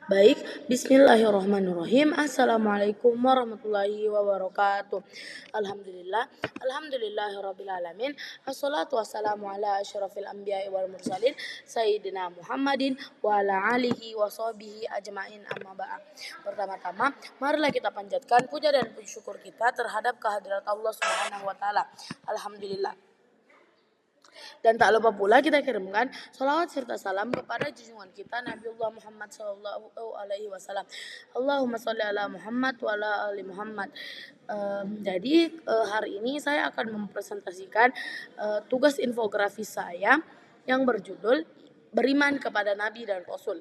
Baik, bismillahirrahmanirrahim. Assalamualaikum warahmatullahi wabarakatuh. Alhamdulillahirrabbilalamin. Assalatu wassalamu ala asyrafil anbiya'i wal mursalin Sayyidina Muhammadin wa ala alihi wa sahbihi ajma'in amma ba'd. Pertama-tama, marilah kita panjatkan puja dan puji syukur kita terhadap kehadirat Allah Subhanahu wa taala. Alhamdulillah. Dan tak lupa pula kita kirimkan salawat serta salam kepada junjungan kita Nabiullah Muhammad sallallahu alaihi wasallam. Allahumma sholli ala Muhammad wa ala ali Muhammad. Jadi hari ini saya akan mempresentasikan tugas infografis saya yang berjudul Beriman kepada Nabi dan Rasul.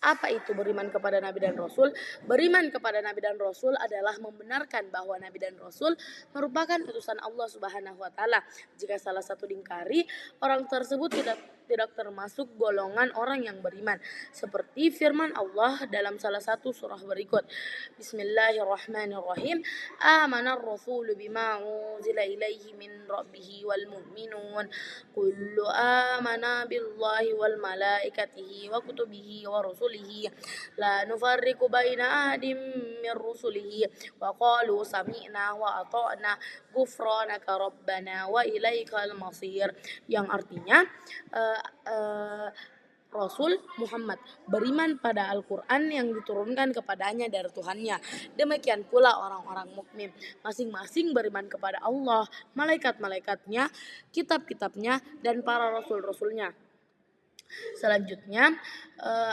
Apa itu beriman kepada Nabi dan Rasul? Beriman kepada Nabi dan Rasul adalah membenarkan bahwa Nabi dan Rasul merupakan utusan Allah Subhanahu wa taala. Jika salah satu diingkari, orang tersebut tidak termasuk golongan orang yang beriman. Seperti firman Allah dalam salah satu surah berikut. Bismillahirrahmanirrahim. Amanar rasulu bima unzila ilaihi min rabbih wal mu'minun. Kullu amana billahi wal malaikatihi wa kutubihi wa rusulihi la nufarriqu baina ahadin min rusulihi wa qalu sami'na wa ata'na ghufranaka rabbana wa ilaikal masir, yang artinya Rasul Muhammad beriman pada Al-Quran yang diturunkan kepadanya dari Tuhannya. Demikian pula orang-orang mukmin, masing-masing beriman kepada Allah, malaikat-malaikatnya, kitab-kitabnya, dan para rasul-rasulnya. Selanjutnya,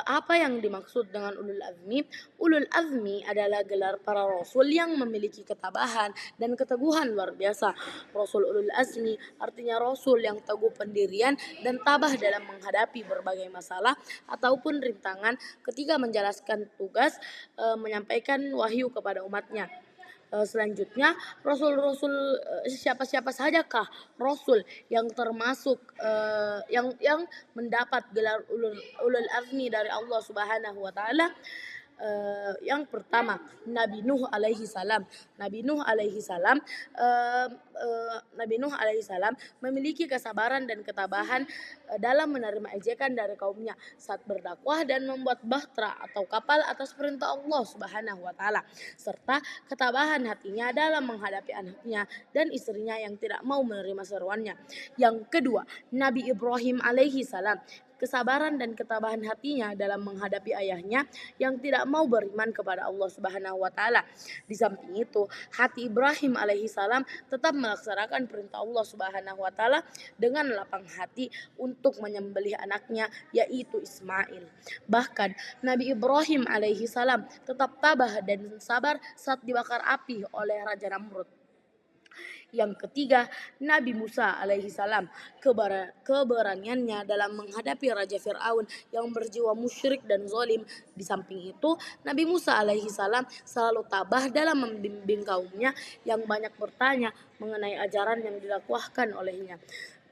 apa yang dimaksud dengan ulul azmi? Ulul azmi adalah gelar para rasul yang memiliki ketabahan dan keteguhan luar biasa. Rasul ulul azmi artinya rasul yang teguh pendirian dan tabah dalam menghadapi berbagai masalah ataupun rintangan ketika menjalankan tugas menyampaikan wahyu kepada umatnya. Selanjutnya, rasul-rasul siapa-siapa sajakah rasul yang termasuk yang mendapat gelar ulul azmi dari Allah Subhanahu wa taala? Yang pertama, Nabi Nuh alaihi salam. Nabi Nuh alaihi salam Nabi Nuh alaihi salam memiliki kesabaran dan ketabahan dalam menerima ejekan dari kaumnya saat berdakwah dan membuat bahtera atau kapal atas perintah Allah Subhanahu wa taala, serta ketabahan hatinya dalam menghadapi anaknya dan istrinya yang tidak mau menerima seruannya. Yang kedua, Nabi Ibrahim alaihi salam. Kesabaran dan ketabahan hatinya dalam menghadapi ayahnya yang tidak mau beriman kepada Allah Subhanahu wa taala. Di samping itu, hati Ibrahim alaihi salam tetap melaksanakan perintah Allah Subhanahu wa taala dengan lapang hati untuk menyembelih anaknya yaitu Ismail. Bahkan Nabi Ibrahim alaihi salam tetap tabah dan sabar saat dibakar api oleh Raja Namrud. Yang ketiga, Nabi Musa alaihi salam. Keberaniannya dalam menghadapi Raja Fir'aun yang berjiwa musyrik dan zalim. Di samping itu, Nabi Musa alaihi salam selalu tabah dalam membimbing kaumnya yang banyak bertanya mengenai ajaran yang didakwahkan olehnya.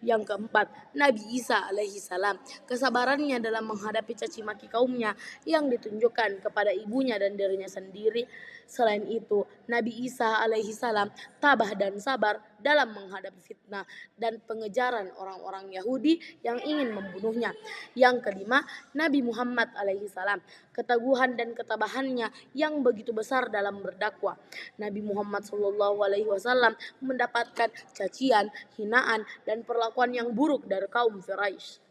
Yang keempat, Nabi Isa alaihi salam. Kesabarannya dalam menghadapi caci maki kaumnya yang ditunjukkan kepada ibunya dan dirinya sendiri. Selain itu, Nabi Isa alaihi salam tabah dan sabar dalam menghadapi fitnah dan pengejaran orang-orang Yahudi yang ingin membunuhnya. Yang kelima, Nabi Muhammad alaihi salam. Keteguhan dan ketabahannya yang begitu besar dalam berdakwah. Nabi Muhammad sallallahu alaihi wasallam mendapatkan cacian, hinaan, dan perlakuan yang buruk dari kaum Quraisy.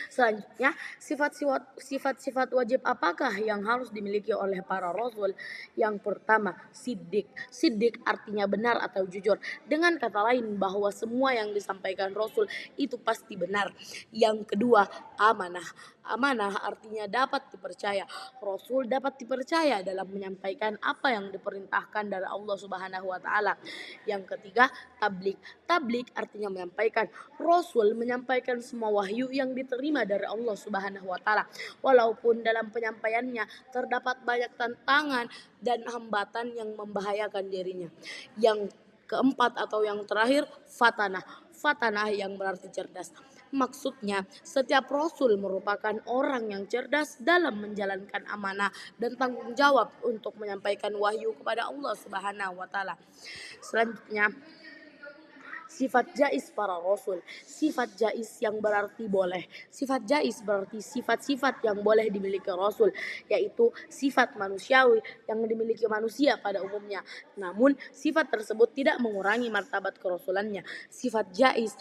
Selanjutnya, sifat-sifat wajib apakah yang harus dimiliki oleh para rasul? Yang pertama, siddiq. Siddiq artinya benar atau jujur. Dengan kata lain bahwa semua yang disampaikan rasul itu pasti benar. Yang kedua, amanah. Amanah artinya dapat dipercaya. Rasul dapat dipercaya dalam menyampaikan apa yang diperintahkan dari Allah Subhanahu wa taala. Yang ketiga, tablik. Tablik artinya menyampaikan. Rasul menyampaikan semua wahyu yang diterima dari Allah Subhanahu wa taala. Walaupun dalam penyampaiannya terdapat banyak tantangan dan hambatan yang membahayakan dirinya. Yang keempat atau yang terakhir, fatanah. Fatanah yang berarti cerdas. Maksudnya, setiap rasul merupakan orang yang cerdas dalam menjalankan amanah dan tanggung jawab untuk menyampaikan wahyu kepada Allah Subhanahu wa taala. Selanjutnya, Sifat jais para rasul. Sifat jais yang berarti boleh. Sifat jais berarti sifat-sifat yang boleh dimiliki rasul, yaitu sifat manusiawi yang dimiliki manusia pada umumnya. Namun sifat tersebut tidak mengurangi martabat kerasulannya. Sifat jais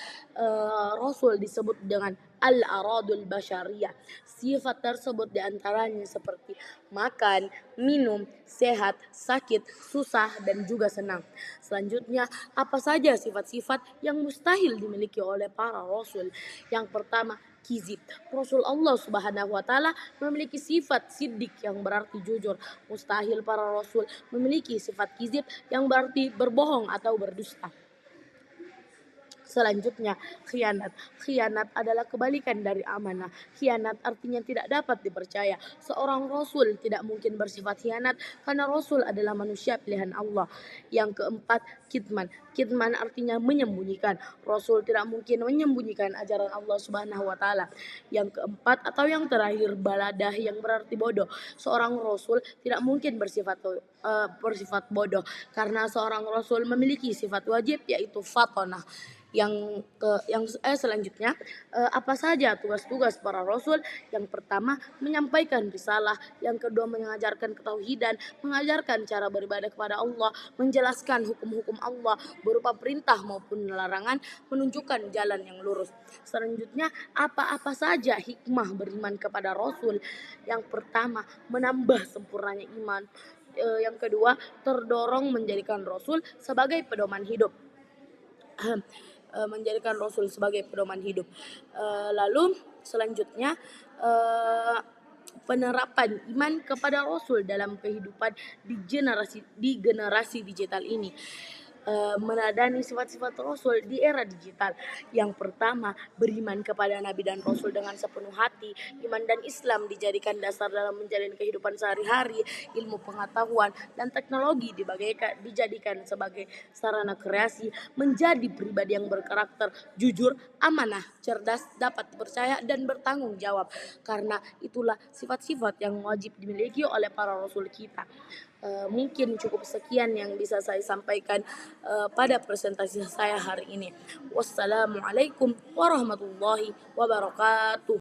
rasul disebut dengan al-aradul basyariyah. Sifat tersebut diantaranya seperti makan, minum, sehat, sakit, susah, dan juga senang. Selanjutnya, apa saja sifat-sifat yang mustahil dimiliki oleh para rasul? Yang pertama, kizib. Rasul Allah Subhanahu wa taala memiliki sifat siddiq yang berarti jujur. Mustahil para rasul memiliki sifat kizib yang berarti berbohong atau berdusta. Selanjutnya, khianat. Khianat adalah kebalikan dari amanah. Khianat artinya tidak dapat dipercaya. Seorang rasul tidak mungkin bersifat khianat karena rasul adalah manusia pilihan Allah. Yang keempat, kitman. Kitman artinya menyembunyikan. Rasul tidak mungkin menyembunyikan ajaran Allah Subhanahu wa taala. Yang keempat atau yang terakhir, baladah yang berarti bodoh. Seorang rasul tidak mungkin bersifat bodoh karena seorang rasul memiliki sifat wajib yaitu fatonah. Selanjutnya, apa saja tugas-tugas para rasul? Yang pertama, menyampaikan risalah. Yang kedua, mengajarkan ketauhidan, mengajarkan cara beribadah kepada Allah, menjelaskan hukum-hukum Allah berupa perintah maupun larangan, menunjukkan jalan yang lurus. Selanjutnya, apa-apa saja hikmah beriman kepada rasul? Yang pertama, menambah sempurnanya iman. Yang kedua, terdorong menjadikan rasul sebagai pedoman hidup. Menjadikan rasul sebagai pedoman hidup. Lalu selanjutnya, penerapan iman kepada rasul dalam kehidupan di generasi digital ini. Meneladani sifat-sifat rasul di era digital. Yang pertama, beriman kepada nabi dan rasul dengan sepenuh hati. Iman dan Islam dijadikan dasar dalam menjalani kehidupan sehari-hari. Ilmu pengetahuan dan teknologi dijadikan sebagai sarana kreasi. Menjadi pribadi yang berkarakter jujur, amanah, cerdas, dapat dipercaya dan bertanggung jawab. Karena itulah sifat-sifat yang wajib dimiliki oleh para rasul kita. Mungkin cukup sekian yang bisa saya sampaikan pada presentasi saya hari ini. Wassalamualaikum warahmatullahi wabarakatuh.